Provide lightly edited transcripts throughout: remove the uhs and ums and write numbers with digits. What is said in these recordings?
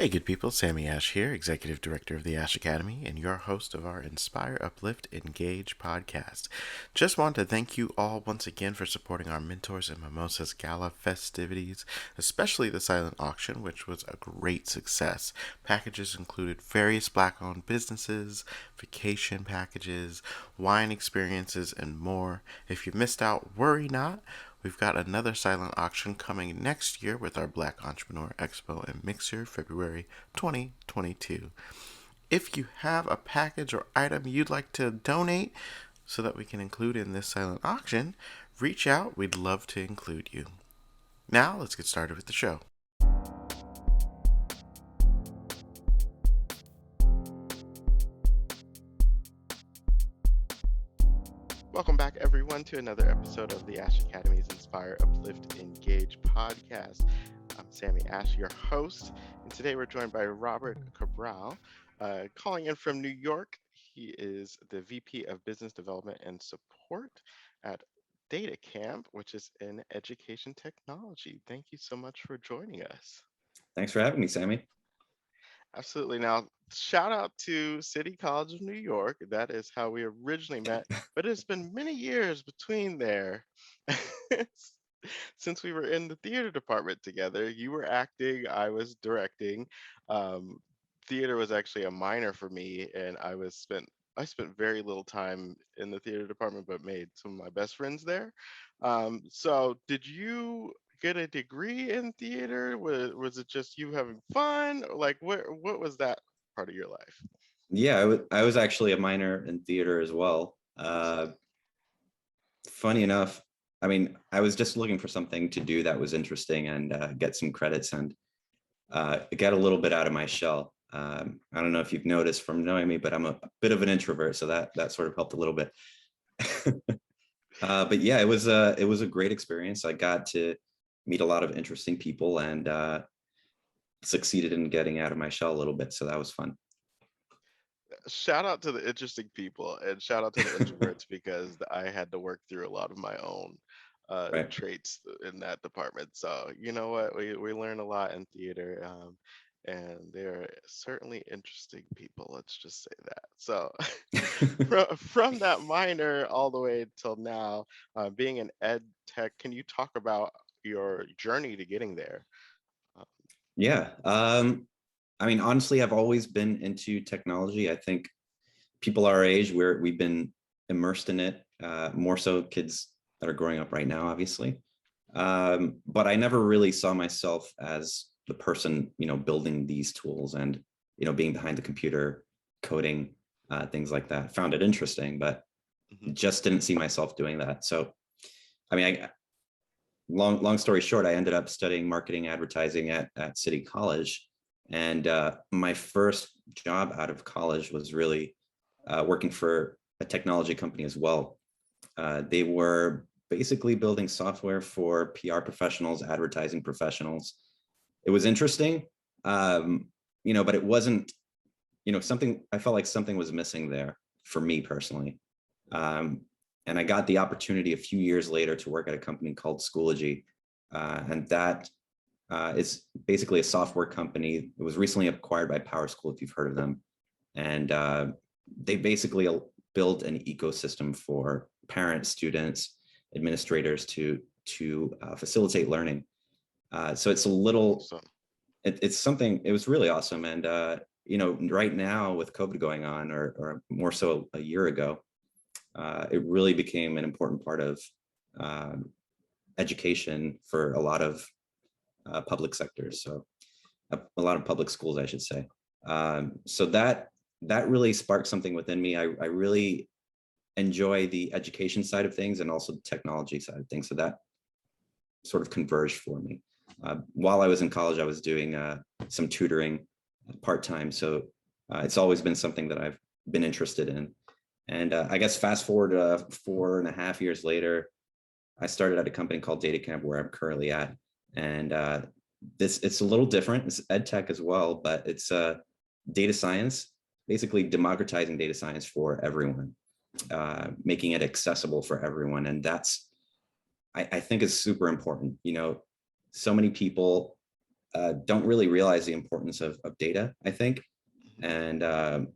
Hey, good people. Sammy Ashe here, Executive Director of the Ashe Academy, and your host of our Inspire, Uplift, Engage podcast. Just want to thank you all once again for supporting our Mentors and Mimosas Gala festivities, especially the silent auction, which was a great success. Packages included various black owned businesses, vacation packages, wine experiences, and more. If you missed out, worry not. We've got another silent auction coming next year with our Black Entrepreneur Expo and Mixer, February 2022. If you have a package or item you'd like to donate so that we can include in this silent auction, reach out. We'd love to include you. Now, let's get started with the show. Welcome back, everyone, to another episode of the Ashe Academy's Inspire, Uplift, Engage podcast. I'm Sammy Ashe, your host, and today we're joined by Robert Cabral, calling in from New York. He is the VP of Business Development and Support at Data Camp, which is in education technology. Thank you so much for joining us. Thanks for having me, Sammy. Absolutely. Now, shout out to City College of New York. That is how we originally met, but it's been many years between there. Since we were in the theater department together. You were acting, I was directing. Um, Theater was actually a minor for me, and I spent very little time in the theater department, but made some of my best friends there. So did you get a degree in theater? Was it just you having fun? Like what was that part of your life? Yeah, I was actually a minor in theater as well. Funny enough, I mean, I was just looking for something to do that was interesting and get some credits and get a little bit out of my shell. I don't know if you've noticed from knowing me, but I'm a bit of an introvert, so that sort of helped a little bit. But yeah, it was a great experience. I got to meet a lot of interesting people and succeeded in getting out of my shell a little bit, so that was fun. Shout out to the interesting people and shout out to the introverts because I had to work through a lot of my own Right. traits in that department. So you know what, we learn a lot in theater, and they're certainly interesting people. Let's just say that. So from that minor all the way till now, being an ed tech, can you talk about your journey to getting there? Uh, Yeah. I mean, honestly, I've always been into technology. I think people our age, we've been immersed in it, more so kids that are growing up right now, obviously. But I never really saw myself as the person, building these tools and, being behind the computer, coding, things like that. Found it interesting, but mhm. just didn't see myself doing that. So, I mean, long story short, I ended up studying marketing advertising at City College. And my first job out of college was really working for a technology company as well. They were basically building software for PR professionals, advertising professionals. It was interesting, but it wasn't, something I felt like something was missing there for me personally. Um, and I got the opportunity a few years later to work at a company called Schoology, and that is basically a software company. It was recently acquired by PowerSchool, if you've heard of them, and they basically built an ecosystem for parents, students, administrators to facilitate learning. So it's a little, So it's something. It was really awesome, and right now with COVID going on, or more so a year ago, it really became an important part of um, education for a lot of public sectors. So a lot of public schools, I should say. So that really sparked something within me. I really enjoy the education side of things and also the technology side of things. So that sort of converged for me. While I was in college, I was doing some tutoring part-time. So it's always been something that I've been interested in. And I guess fast forward 4.5 years later, I started at a company called Data Camp where I'm currently at. And it's a little different. It's ed tech as well, but it's data science, basically democratizing data science for everyone, making it accessible for everyone. And that's, I think is super important. So many people don't really realize the importance of data, I think. Mhm. And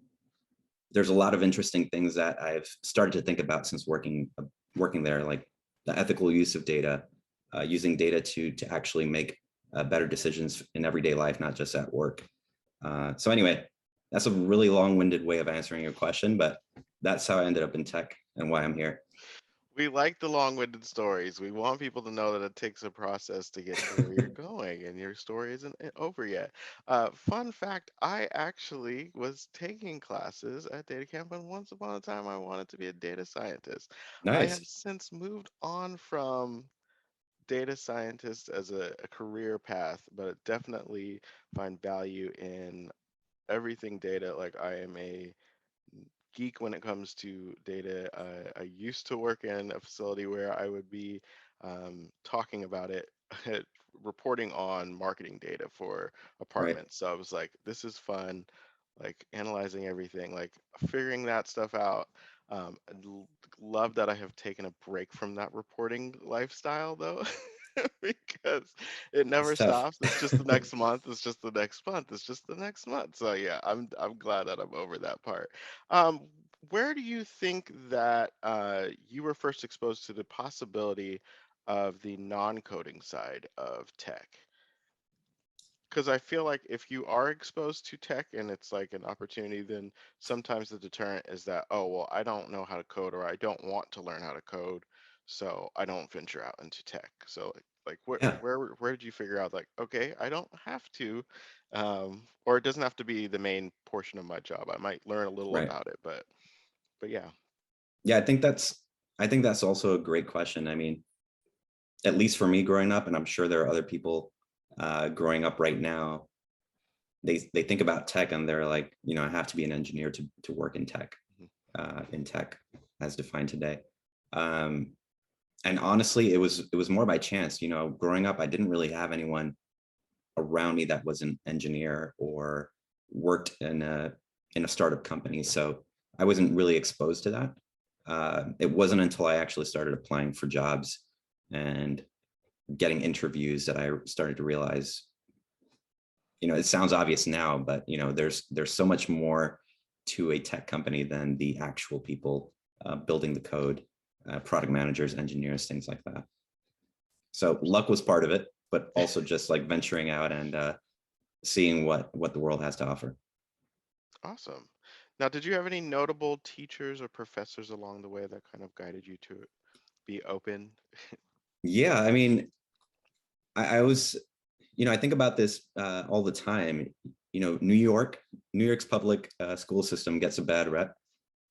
there's a lot of interesting things that I've started to think about since working there, like the ethical use of data, using data to actually make better decisions in everyday life, not just at work. So anyway, that's a really long-winded way of answering your question, but that's how I ended up in tech and why I'm here. We like the long-winded stories. We want people to know that it takes a process to get to where you're going, and your story isn't over yet. Fun fact, I actually was taking classes at data camp, and once upon a time I wanted to be a data scientist. I have Nice. since moved on from data scientist as a career path, but definitely find value in everything data. Like, I am a geek when it comes to data. I used to work in a facility where I would be talking about it, reporting on marketing data for Right. apartments. So I was like, this is fun, like analyzing everything, like figuring that stuff out. Love that I have taken a break from that reporting lifestyle though, because it It's never tough. stops. It's just the next month. It's just the next month. It's just the next month. So yeah, I'm glad that I'm over that part. Um, where do you think that you were first exposed to the possibility of the non-coding side of tech? Because I feel like if you are exposed to tech and it's like an opportunity, then sometimes the deterrent is that, oh, well, I don't know how to code or I don't want to learn how to code, so I don't venture out into tech. So like Yeah. where did you figure out like, okay, I don't have to, or it doesn't have to be the main portion of my job. I might learn a little Right. about it, but yeah. Yeah, I think that's also a great question. I mean, at least for me growing up, and I'm sure there are other people growing up right now, they think about tech and they're like, I have to be an engineer to work Mhm. in tech as defined today. Um, and honestly, it was more by chance. Growing up, I didn't really have anyone around me that was an engineer or worked in a startup company, so I wasn't really exposed to that. It wasn't until I actually started applying for jobs and getting interviews that I started to realize, it sounds obvious now, but there's so much more to a tech company than the actual people building the code, product managers, engineers, things like that. So luck was part of it, but also just like venturing out and seeing what the world has to offer. Awesome. Now, did you have any notable teachers or professors along the way that kind of guided you to be open? Yeah, I mean, I was, I think about this all the time. New York's public school system gets a bad rep,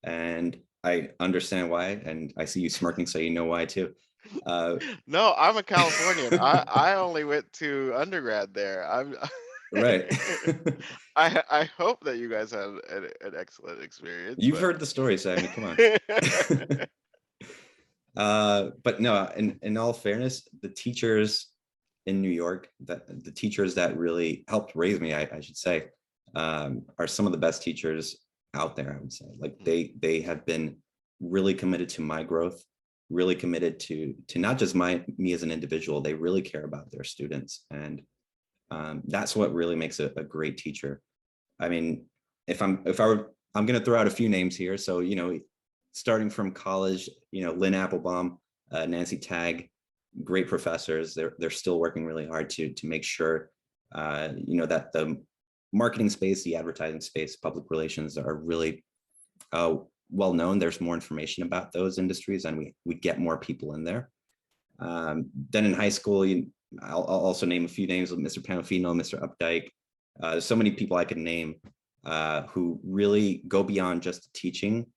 and I understand why, and I see you smirking, so you know why too. Uh, No, I'm a Californian. I only went to undergrad there. I'm right. I hope that you guys had an excellent experience, You've but heard the story, Sammy. Come on. But no, in all fairness, the teachers in New York, the teachers that really helped raise me, I should say, are some of the best teachers out there. I would say, like Mhm. they have been really committed to my growth, really committed to not just me as an individual. They really care about their students, and that's what really makes a great teacher. I mean, I'm going to throw out a few names here. So, starting from college, Lynn Applebaum, Nancy Tagg, great professors. They're still working really hard to make sure, that the marketing space, the advertising space, public relations are really uh, well known. There's more information about those industries, and we get more people in there. Then in high school, I'll also name a few names of Mr. Panofino, Mr. Updike. There's so many people I could name who really go beyond just teaching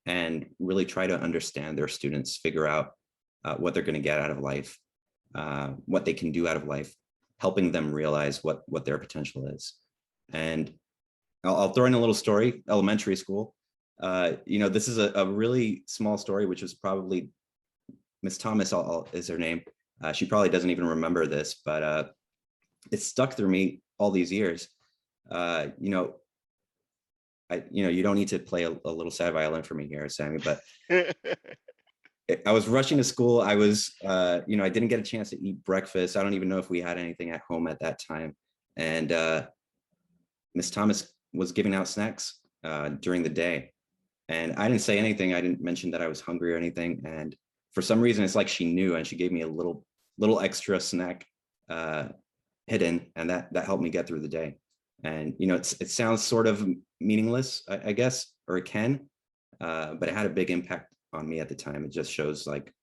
and really try to understand their students, figure out what they're going to get out of life, what they can do out of life, helping them realize what their potential is. And I'll throw in a little story. Elementary school. This is a really small story, which was probably Miss Thomas is her name. She probably doesn't even remember this, but it stuck through me all these years. Uh, you know, you don't need to play a little sad violin for me here, Sammy, but I was rushing to school. I was, I didn't get a chance to eat breakfast. I don't even know if we had anything at home at that time. And Miss Thomas was giving out snacks during the day. And I didn't say anything. I didn't mention that I was hungry or anything. And for some reason, it's like she knew, and she gave me a little extra snack uh, hidden, and that helped me get through the day. And it sounds sort of meaningless, I guess, or it can, but it had a big impact on me at the time. It just shows like,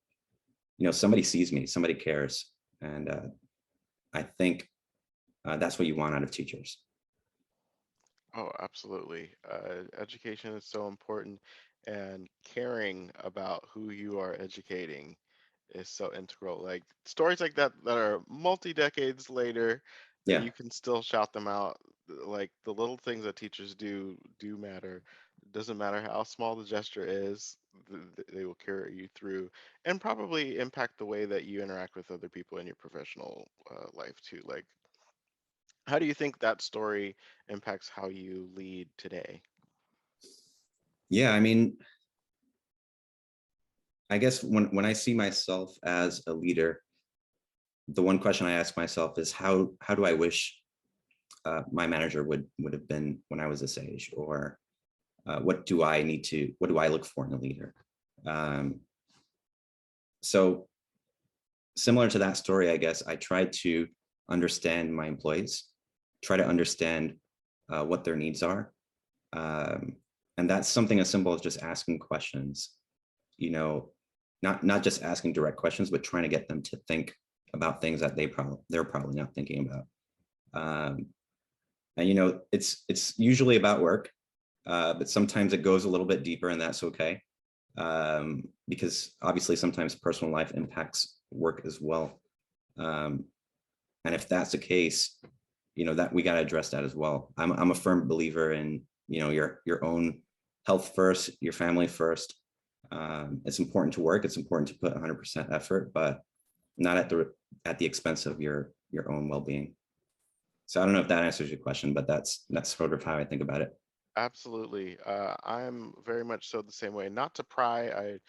somebody sees me, somebody cares, and I think that's what you want out of teachers. Oh, absolutely. Education is so important, and caring about who you are educating is so integral. Like stories like that that are multi decades later that Yeah, you can still shout them out. Like the little things that teachers do matter. It doesn't matter how small the gesture is, they will carry you through and probably impact the way that you interact with other people in your professional life too. Like, how do you think that story impacts how you lead today? yeah. I mean, I guess when I see myself as a leader, the one question I ask myself is how do I wish my manager would have been when I was this age, or what do I need to, what do I look for in a leader? Um, so similar to that story, I guess I try to understand my employees, try to understand what their needs are, um, and that's something as simple as just asking questions. You know, not just asking direct questions, but trying to get them to think about things that they're probably not thinking about. Um, and it's usually about work, but sometimes it goes a little bit deeper, and that's okay, because obviously sometimes personal life impacts work as well. Um, and if that's the case, that we got to address that as well. I'm a firm believer in your own health first, your family first. It's important to work. It's important to put 100% effort, but not at the expense of your own well-being. So I don't know if that answers your question, but that's sort of how I think about it. Absolutely. I'm very much so the same way. Not to pry, I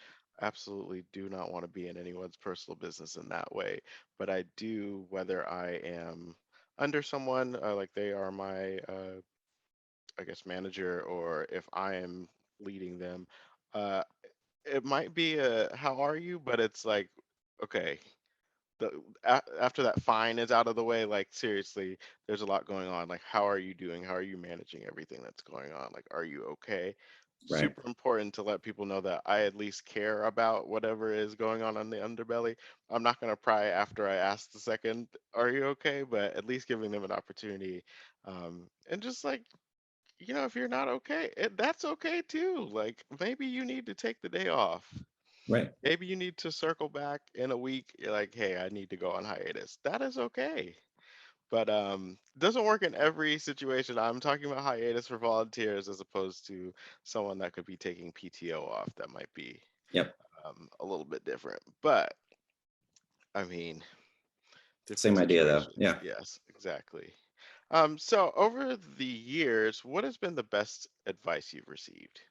absolutely do not want to be in anyone's personal business in that way. But I do, whether I am under someone, like they are my, I guess, manager, or if I am leading them, uh, it might be a, how are you? But it's like, okay, after that fine is out of the way, like seriously, there's a lot going on. Like, how are you doing? How are you managing everything that's going on? Like, are you okay? Right. Super important to let people know that I at least care about whatever is going on the underbelly. I'm not going to pry after I ask the second, are you okay? But at least giving them an opportunity. And just like, if you're not okay, that's okay too. Like, maybe you need to take the day off. Right. Maybe you need to circle back in a week. You're like, hey, I need to go on hiatus. That is okay. But doesn't work in every situation. I'm talking about hiatus for volunteers as opposed to someone that could be taking PTO off. That might be Yep. a little bit different. But I mean, different Same idea though. situations. Yeah. Yes, exactly. So over the years, what has been the best advice you've received?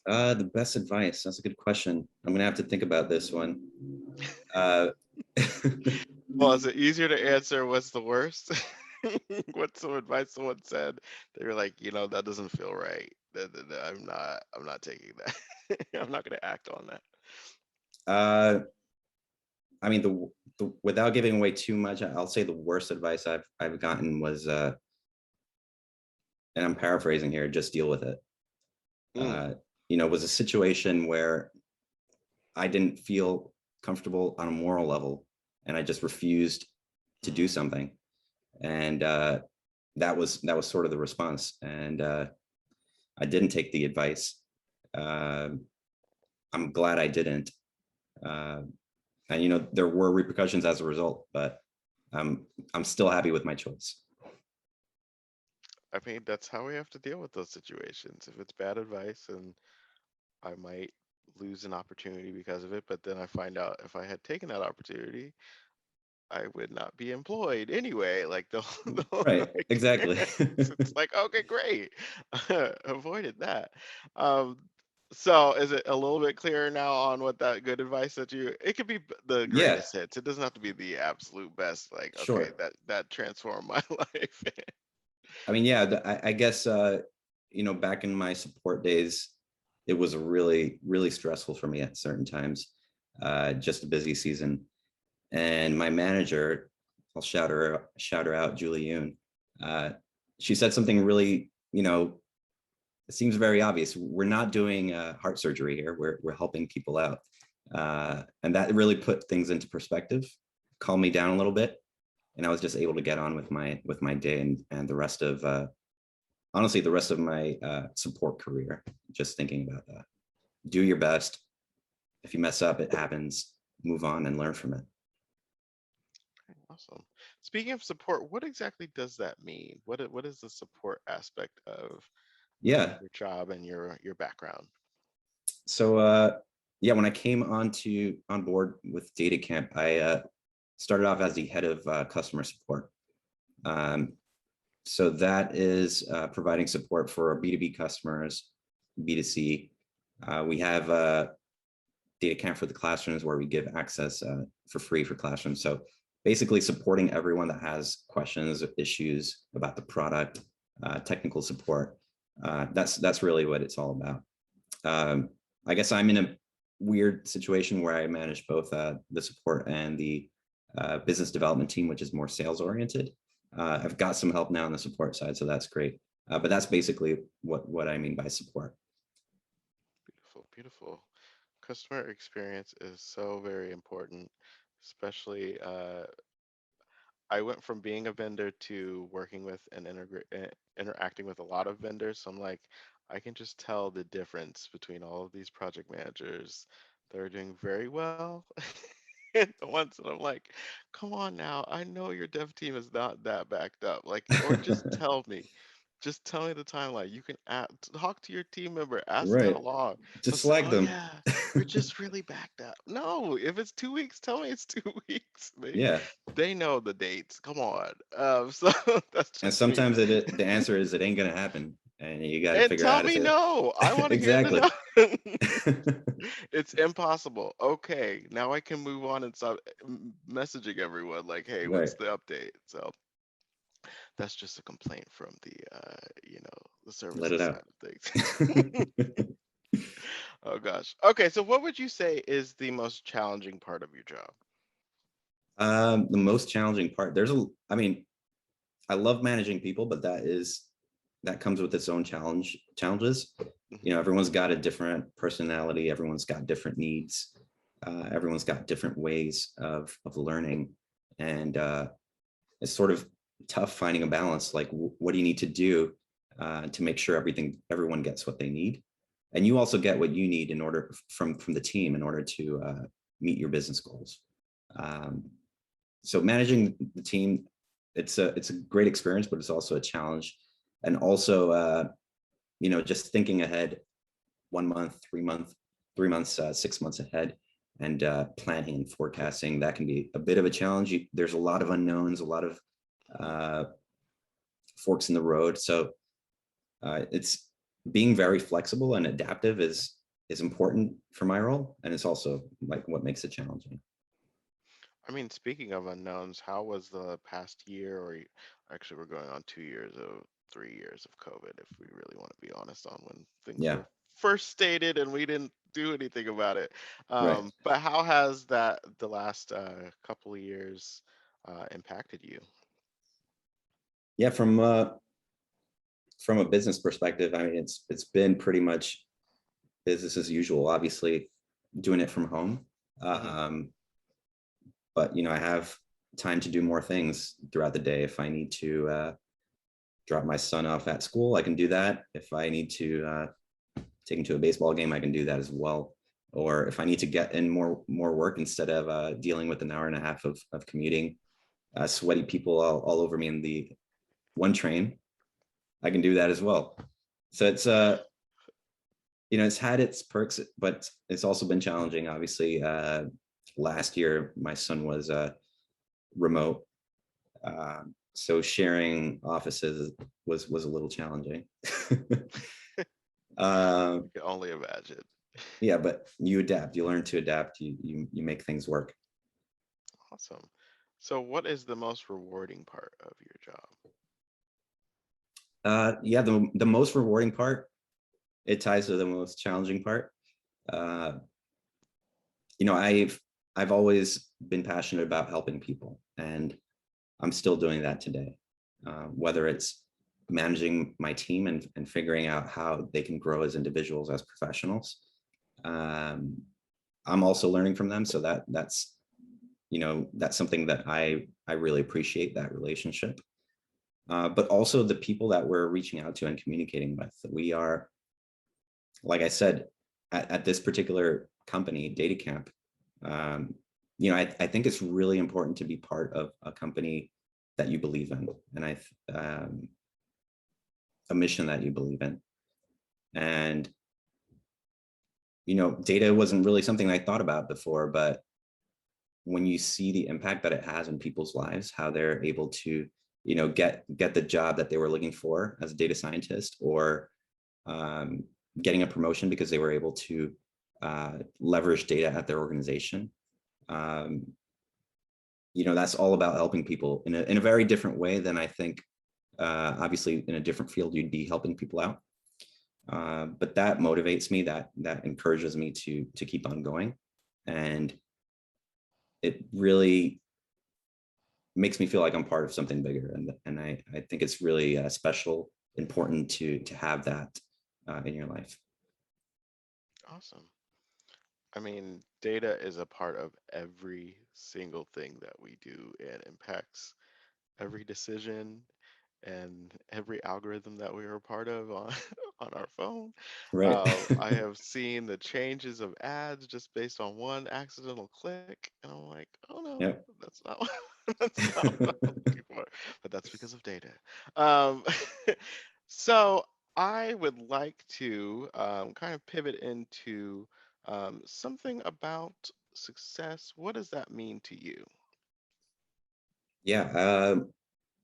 The best advice. That's a good question. I'm gonna have to think about this one. Uh, Well, is it easier to answer what's the worst? What's some advice someone said? They were like, that doesn't feel right. I'm not taking that. I'm not gonna act on that. uh, I mean, the without giving away too much, I'll say the worst advice I've gotten was, and I'm paraphrasing here, just deal with it. Mm, Uh, was a situation where I didn't feel comfortable on a moral level, and I just refused to do mm. something, and that was sort of the response, and I didn't take the advice. Uh, I'm glad I didn't, uh, and there were repercussions as a result, but I'm still happy with my choice. I mean, that's how we have to deal with those situations. If it's bad advice, and I might lose an opportunity because of it, but then I find out if I had taken that opportunity, I would not be employed anyway. Like Right, exactly. it's like, okay, great, avoided that. Um, So is it a little bit clearer now on what that good advice that you, it could be the Yeah, greatest hits. It doesn't have to be the absolute best, like, okay, sure. that transformed my life. I mean, yeah, I guess, back in my support days, it was really, really stressful for me at certain times, just a busy season. And my manager, I'll shout her out, Julie Yoon. Uh, she said something really, it seems very obvious. We're not doing heart surgery here. We're helping people out, and that really put things into perspective, calmed me down a little bit, and I was just able to get on with my day and the rest of honestly the rest of my support career. Just thinking about that. Do your best. If you mess up, it happens. Move on and learn from it. Awesome. Speaking of support, what exactly does that mean? What is the support aspect of Yeah. your job and your background? So yeah, when I came on board with Data Camp, I started off as the head of customer support. Um, so that is providing support for B2B customers, B2C. We have Data Camp for the classrooms where we give access for free for classrooms. So basically supporting everyone that has questions, issues about the product, technical support. That's really what it's all about. Um, I guess I'm in a weird situation where I manage both the support and the business development team, which is more sales oriented. I've got some help now on the support side, so that's great. But that's basically what I mean by support. Beautiful, beautiful. Customer experience is so very important, especially I went from being a vendor to working with and interacting with a lot of vendors. So I'm like, I can just tell the difference between all of these project managers that are doing very well and the ones that I'm like, come on now, I know your dev team is not that backed up. Like, or just tell me the timeline. You can talk to your team member, ask how Right. long. Just Let's say, flag oh them. yeah, we're just really backed up. No, if it's 2 weeks, tell me it's 2 weeks. Yeah. They know the dates. Come on. So that's And just me. sometimes the answer is it ain't gonna happen, and you got to And figure out tell how to me say no. I it. want to hear the Exactly. no. It's impossible. Okay, now I can move on and stop messaging everyone like, hey, Right. what's the update? So that's just a complaint from the Let it services out. side of things. Oh gosh. Okay, so what would you say is the most challenging part of your job? The most challenging part. I mean, I love managing people, but that comes with its own challenges. Mhm. Everyone's got a different personality. Everyone's got different needs. Everyone's got different ways of learning, and it's sort of tough finding a balance. Like, what do you need to do to make sure everyone gets what they need, and you also get what you need in order from the team in order to meet your business goals. Um, so managing the team, it's a great experience, but it's also a challenge. And also, just thinking ahead 1 month, 3 months, 6 months ahead, and planning and forecasting, that can be a bit of a challenge. There's a lot of unknowns, a lot of Mhm. uh, forks in the road. So it's being very flexible and adaptive is important for my role, and it's also like what makes it challenging. I mean, speaking of unknowns, how was the past year, or actually, we're going on 2 years of 3 years of COVID, if we really want to be honest on when things Yeah, were first stated and we didn't do anything about it. right. But how has the last couple of years impacted you? Yeah, from a business perspective, I mean, it's been pretty much business as usual. Obviously, doing it from home, Hmm. um, but I have time to do more things throughout the day. If I need to drop my son off at school, I can do that. If I need to take him to a baseball game, I can do that as well. Or if I need to get in more work instead of dealing with an hour and a half of commuting, sweaty people all over me in the one train, I can do that as well. So it's had its perks, but it's also been challenging. Obviously, last year my son was remote, so sharing offices was a little challenging. Um, I can only imagine. yeah, but you adapt. You learn to adapt. You make things work. Awesome. So, what is the most rewarding part of your job? Yeah, the most rewarding part, it ties to the most challenging part. Uh, I've always been passionate about helping people, and I'm still doing that today. Whether it's managing my team and figuring out how they can grow as individuals, as professionals. Um, I'm also learning from them, so that's something that I really appreciate, that relationship. But also the people that we're reaching out to and communicating with. We are, like I said, at this particular company, Data Camp. Um, I think it's really important to be part of a company that you believe in, and a mission that you believe in. And data wasn't really something I thought about before, but when you see the impact that it has in people's lives, how they're able to, get the job that they were looking for as a data scientist, or um, getting a promotion because they were able to leverage data at their organization. Um, that's all about helping people in a very different way than I think. Obviously, in a different field, you'd be helping people out. But that motivates me. That encourages me to keep on going, and it really makes me feel like I'm part of something bigger. And I think it's really special, important to have that in your life. Awesome. I mean, data is a part of every single thing that we do and impacts every decision and every algorithm that we are a part of on on our phone. Right. I have seen the changes of ads just based on one accidental click, and I'm like, oh no, Yep. that's not that's not what I'm looking for. But that's because of data. Um, so I would like to kind of pivot into something about success. What does that mean to you? Yeah.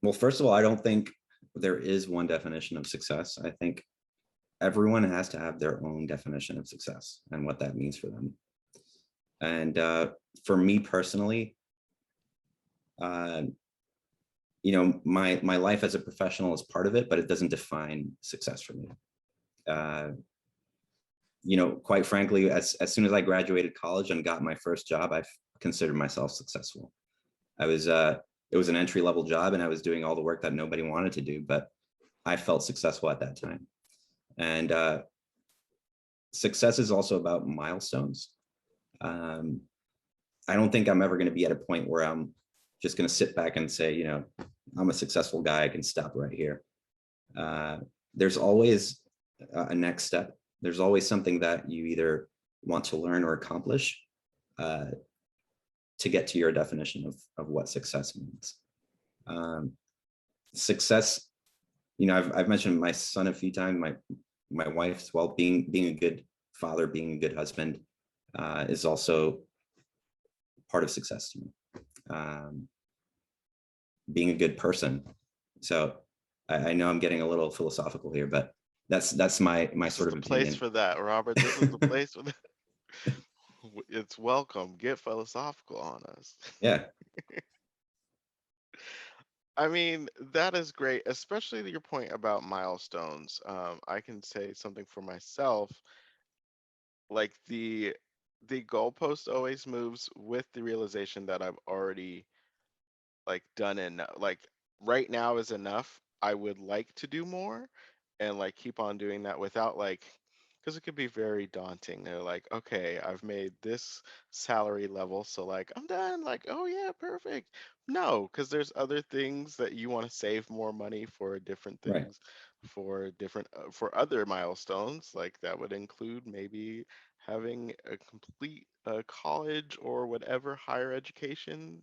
Well, first of all, I don't think there is one definition of success. I think everyone has to have their own definition of success and what that means for them. And for me personally, uh, my life as a professional is part of it, but it doesn't define success for me. Uh, quite frankly, as soon as I graduated college and got my first job, I considered myself successful. I was it was an entry level job, and I was doing all the work that nobody wanted to do, but I felt successful at that time. And success is also about milestones. Um, I don't think I'm ever going to be at a point where I'm just going to sit back and say, I'm a successful guy. I can stop right here. Uh, there's always a next step. There's always something that you either want to learn or accomplish uh, to get to your definition of what success means. Um, Success, I've mentioned my son a few times, my wife as well. Being a good father, being a good husband is also part of success to me. Um, Being a good person. So I know I'm getting a little philosophical here, but that's my This is sort the of place opinion. for that, Robert. This is the place for that. It's welcome. Get philosophical on us. Yeah, I mean, that is great, especially your point about milestones. I can say something for myself. Like the goalpost always moves with the realization that I've already like done enough. Like right now is enough. I would like to do more and like keep on doing that without like because it could be very daunting. They're like, okay, I've made this salary level, so like I'm done. Like, oh yeah, perfect. No, because there's other things that you want to save more money for different right. things, for different for other milestones. Like that would include maybe having a complete college or whatever higher education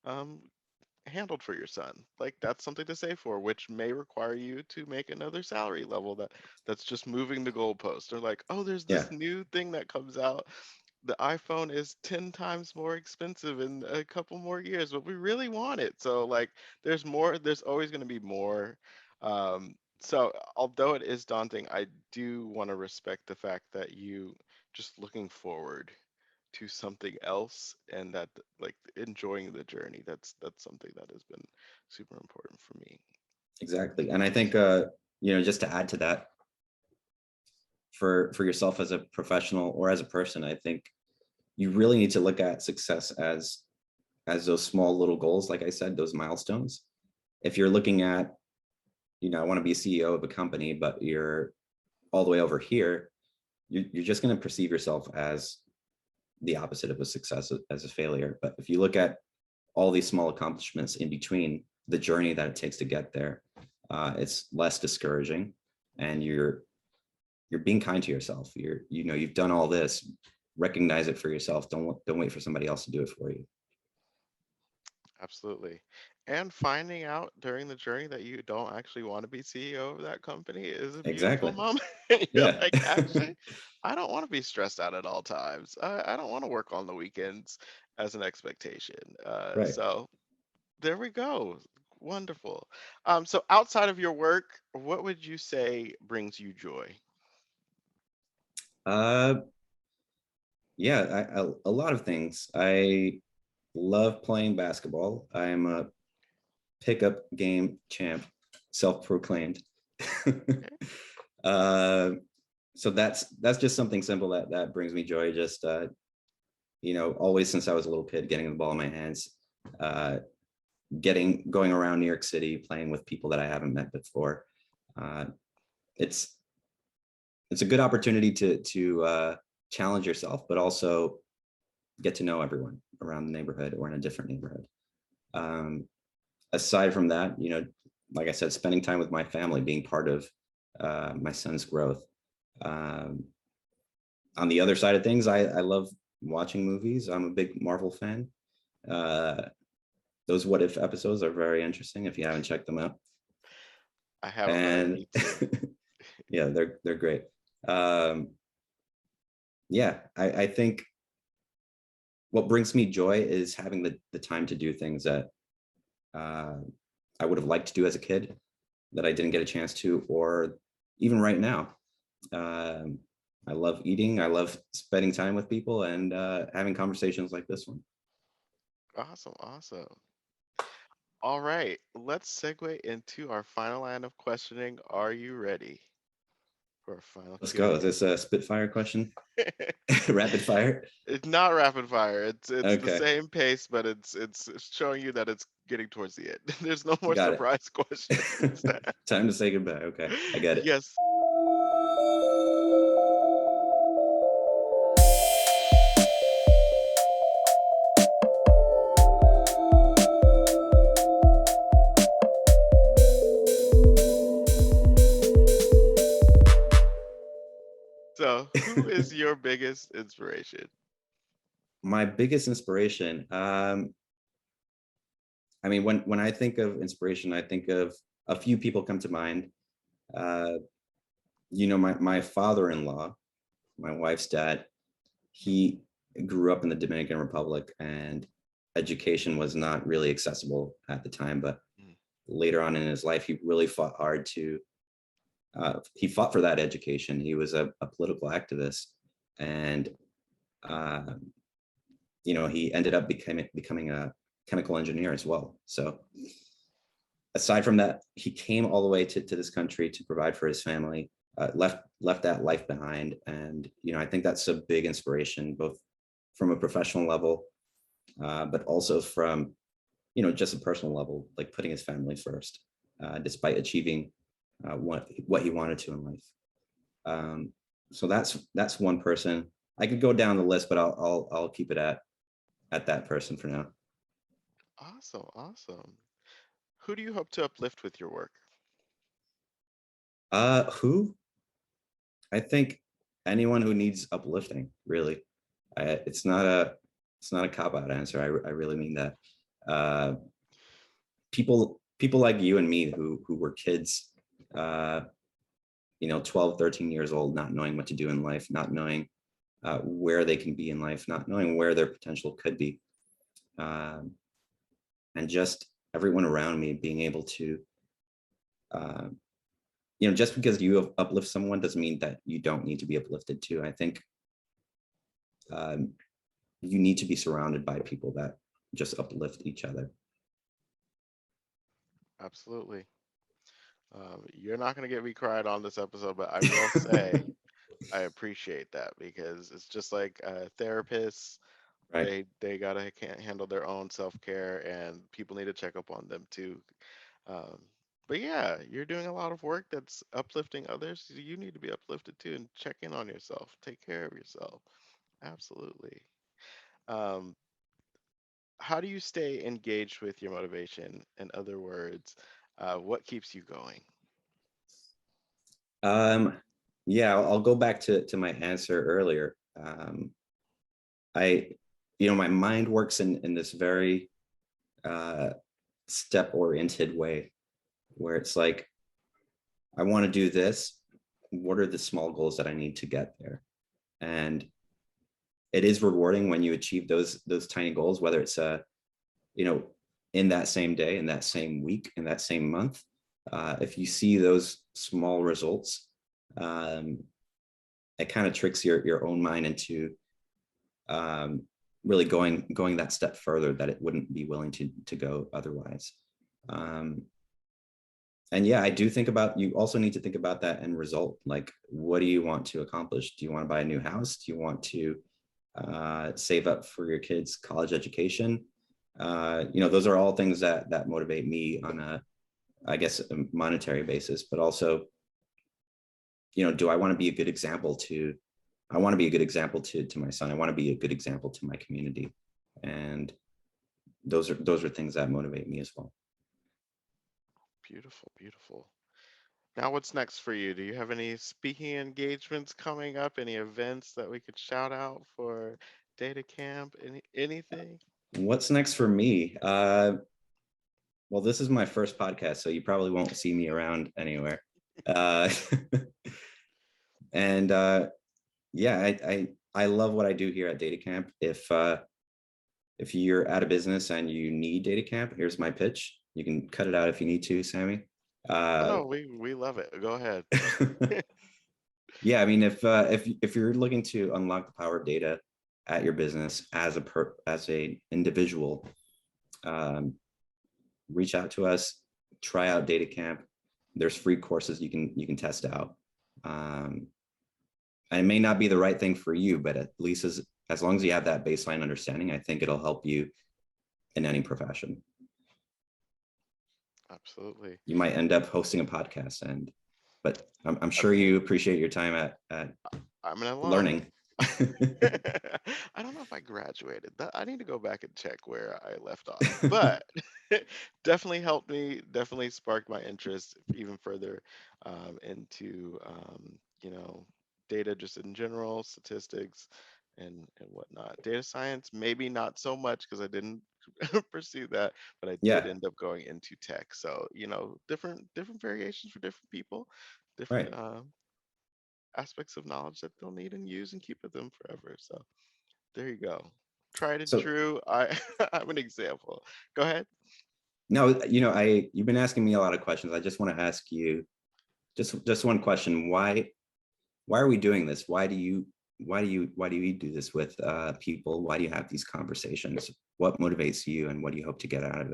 um, handled for your son. Like that's something to save for, which may require you to make another salary level that's just moving the goalpost. Or like, oh, there's Yeah, this new thing that comes out. The iPhone is 10 times more expensive in a couple more years, but we really want it. So like there's more, there's always going to be more. So, although it is daunting, I do want to respect the fact that you just looking forward to something else and that like enjoying the journey. That's something that has been super important for me. Exactly. And I think, just to add to that, for yourself as a professional or as a person, I think you really need to look at success as those small little goals, like I said, those milestones. If you're looking at, I want to be a CEO of a company, but you're all the way over here, you're just going to perceive yourself as the opposite of a success, as a failure. But if you look at all these small accomplishments in between, the journey that it takes to get there, it's less discouraging, and you're being kind to yourself. You've done all this. Recognize it for yourself. Don't wait for somebody else to do it for you. Absolutely. And finding out during the journey that you don't actually want to be CEO of that company is a beautiful Exactly. moment. You're Yeah. like, actually, I don't want to be stressed out at all times. I don't want to work on the weekends as an expectation. Right. So there we go. Wonderful. So outside of your work, what would you say brings you joy? Uh, yeah, a lot of things. I love playing basketball. I'm a pickup game champ, self-proclaimed. Okay. uh, so that's just something simple that brings me joy. Just always since I was a little kid, getting the ball in my hands, uh, going around New York City, playing with people that I haven't met before. Uh, it's it's a good opportunity to challenge yourself, but also get to know everyone around the neighborhood or in a different neighborhood. Um, Aside from that, like I said, spending time with my family, being part of my son's growth. Um, on the other side of things, I love watching movies. I'm a big Marvel fan. Uh, those what if episodes are very interesting if you haven't checked them out. I haven't, but I And need to. yeah, they're great. Um, yeah, I think what brings me joy is having the time to do things that uh, I would have liked to do as a kid that I didn't get a chance to, or even right now. Um, I love eating. I love spending time with people and having conversations like this one. Awesome, awesome. All right, let's segue into our final line of questioning. Are you ready for our final Let's go. Is Q&A? this a Spitfire question? Rapid fire? It's not rapid fire. It's the Okay, same pace, but it's showing you that it's getting towards the end. There's no more got it. surprise questions. Time to say goodbye. Okay, I get it. Yes. So, who is your biggest inspiration? My biggest inspiration. I mean, when I think of inspiration, I think of a few people come to mind. Uh, my father-in-law, my wife's dad, he grew up in the Dominican Republic, and education was not really accessible at the time. But Mm. later on in his life, he really fought hard to. He fought for that education. He was a political activist, and uh, he ended up becoming a chemical engineer as well. So aside from that, he came all the way to this country to provide for his family, left that life behind. And, I think that's a big inspiration, both from a professional level, but also from, just a personal level, like putting his family first, despite achieving what he wanted to in life. Um, so that's one person. I could go down the list, but I'll keep it at that person for now. Awesome, awesome. Who do you hope to uplift with your work? Who? I think anyone who needs uplifting, really. It's not a cop out answer. I really mean that. Uh, people like you and me who were kids, 12, 13 years old, not knowing what to do in life, not knowing where they can be in life, not knowing where their potential could be. Um, and just everyone around me being able to uh, just because you uplift someone doesn't mean that you don't need to be uplifted too. I think um, you need to be surrounded by people that just uplift each other. Absolutely. You're not going to get me cried on this episode, but I will say I appreciate that because it's just like therapists. Right. They gotta can't handle their own self care, and people need to check up on them too. Um, but yeah, you're doing a lot of work that's uplifting others. You need to be uplifted too, and check in on yourself. Take care of yourself. Absolutely. Um, how do you stay engaged with your motivation? In other words, what keeps you going? Um, yeah, I'll go back to my answer earlier. I, my mind works in this very uh, step oriented way where it's like, I want to do this. What are the small goals that I need to get there? And it is rewarding when you achieve those tiny goals, whether it's you know, in that same day, in that same week, in that same month. If you see those small results, um, it kind of tricks your own mind into um, really going that step further that it wouldn't be willing to go otherwise. Um, and yeah, I do think about, you also need to think about that end result. Like, what do you want to accomplish? Do you want to buy a new house? Do you want to save up for your kids' college education? Those are all things that motivate me on a, I guess, a monetary basis, but also, do I want to be a good example to, I want to be a good example to my son. I want to be a good example to my community. And those are things that motivate me as well. Beautiful, beautiful. Now, what's next for you? Do you have any speaking engagements coming up? Any events that we could shout out for Data Camp? Anything? What's next for me? Well, this is my first podcast, so you probably won't see me around anywhere. Uh, and yeah, I love what I do here at Data Camp. If you're at a business and you need Data Camp, here's my pitch. You can cut it out if you need to, Sammy. Oh Uh, no, we love it. Go ahead. yeah, I mean, if you're looking to unlock the power of data at your business as a individual, um, reach out to us, try out Data Camp. There's free courses you can test out. Um, and it may not be the right thing for you, but at least as long as you have that baseline understanding, I think it'll help you in any profession. Absolutely. You might end up hosting a podcast, but I'm I sure you appreciate your time at I'm an alum. learning. I don't know if I graduated. I need to go back and check where I left off. But definitely helped me, definitely sparked my interest even further into, data just in general, statistics and whatnot. Data science, maybe not so much because I didn't pursue that, but I did Yeah, end up going into tech. So, different variations for different people, different right. aspects of knowledge that they'll need and use and keep with them forever. So there you go. Tried and So true. I'm an example. Go ahead. no, you've been asking me a lot of questions. I just want to ask you just one question. Why are we doing this? Why do you do this with people? Why do you have these conversations? What motivates you, and what do you hope to get out of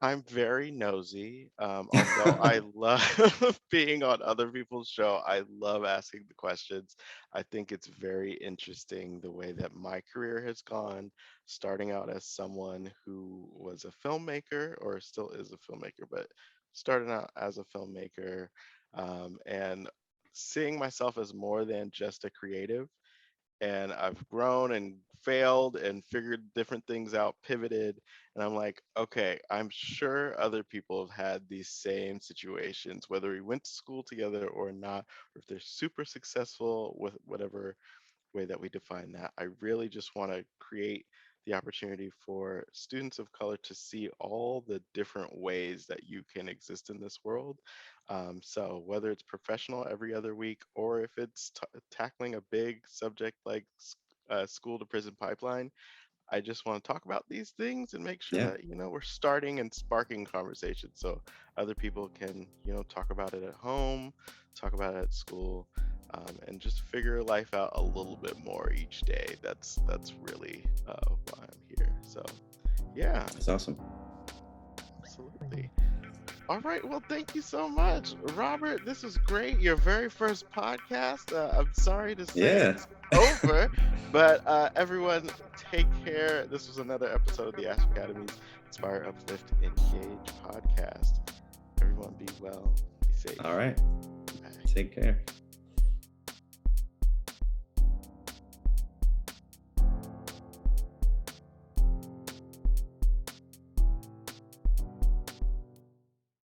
I'm very nosy. Although I love being on other people's show, I love asking the questions. I think it's very interesting the way that my career has gone, starting out as someone who was a filmmaker or still is a filmmaker, but starting out as a filmmaker and seeing myself as more than just a creative, and I've grown and failed and figured different things out, pivoted, and I'm like, okay, I'm sure other people have had these same situations, whether we went to school together or not, or if they're super successful with whatever way that we define that. I really just want to create the opportunity for students of color to see all the different ways that you can exist in this world. So whether it's professional every other week or if it's tackling a big subject like school to prison pipeline, I just want to talk about these things and make sure Yeah. that, we're starting and sparking conversation so other people can, talk about it at home, talk about it at school, and just figure life out a little bit more each day. That's really why I'm here. So, yeah, That's awesome. absolutely. All right. Well, thank you so much, Robert. This was great. Your very first podcast. I'm sorry to say Yeah. it's over, but everyone, take care. This was another episode of the Ashe Academy's Inspire, Uplift, Engage podcast. Everyone, be well, be safe. All right. Bye. Take care.